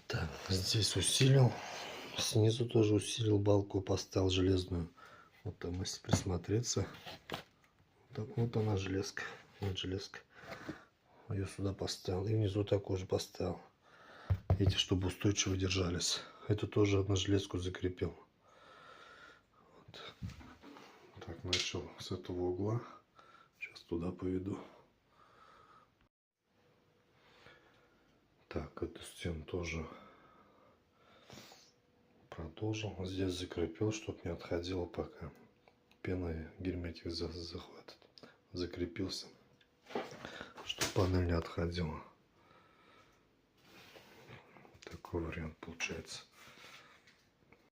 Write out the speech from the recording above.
Так, здесь усилил. Снизу тоже усилил, балку поставил железную. Вот там, если присмотреться, так вот она железка. Вот железка. Ее сюда поставил. И внизу такую же поставил. Эти, чтобы устойчиво держались. Это тоже на железку закрепил. Вот. Так, начал с этого угла. Сейчас туда поведу. Так, эту стену тоже продолжил. Здесь закрепил, чтобы не отходило пока. Пеной герметик захватит. Закрепился, чтобы панель не отходила. Такой вариант получается.